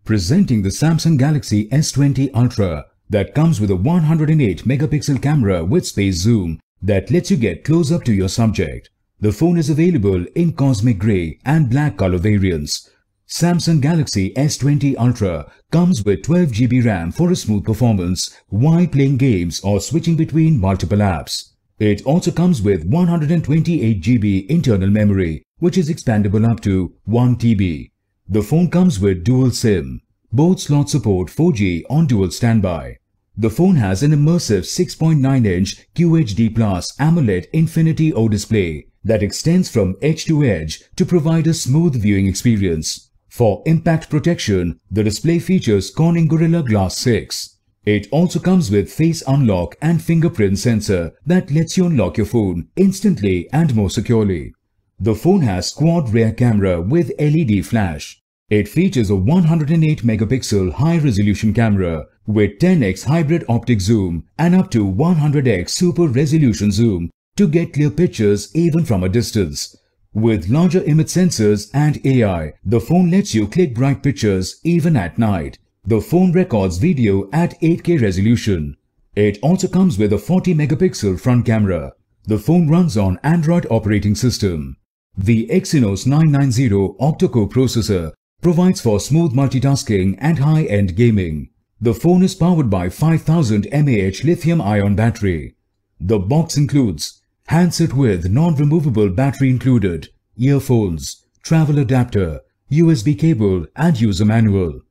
Presenting the Samsung Galaxy S20 Ultra that comes with a 108 megapixel camera with space zoom that lets you get close up to your subject. The phone is available in cosmic grey and black color variants. Samsung Galaxy S20 Ultra comes with 12 GB RAM for a smooth performance while playing games or switching between multiple apps. It also comes with 128 GB internal memory, which is expandable up to 1 TB. The phone comes with dual SIM. Both slots support 4G on dual standby. The phone has an immersive 6.9-inch QHD+ AMOLED Infinity O display that extends from edge to edge to provide a smooth viewing experience. For impact protection, the display features Corning Gorilla Glass 6. It also comes with face unlock and fingerprint sensor that lets you unlock your phone instantly and more securely. The phone has quad rear camera with LED flash. It features a 108 megapixel high-resolution camera with 10x hybrid optic zoom and up to 100x super resolution zoom to get clear pictures even from a distance. With larger image sensors and AI, the phone lets you click bright pictures even at night. The phone records video at 8K resolution. It also comes with a 40 megapixel front camera. The phone runs on Android operating system. The Exynos 990 octa-core processor provides for smooth multitasking and high-end gaming. The phone is powered by 5000 mAh lithium-ion battery. The box includes handset with non-removable battery included, earphones, travel adapter, USB cable and user manual.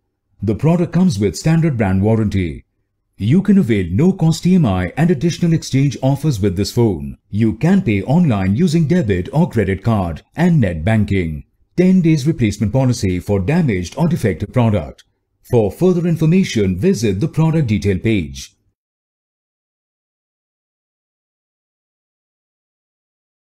The product comes with standard brand warranty. You can avail no-cost EMI and additional exchange offers with this phone. You can pay online using debit or credit card and net banking. 10 days replacement policy for damaged or defective product. For further information, visit the product detail page.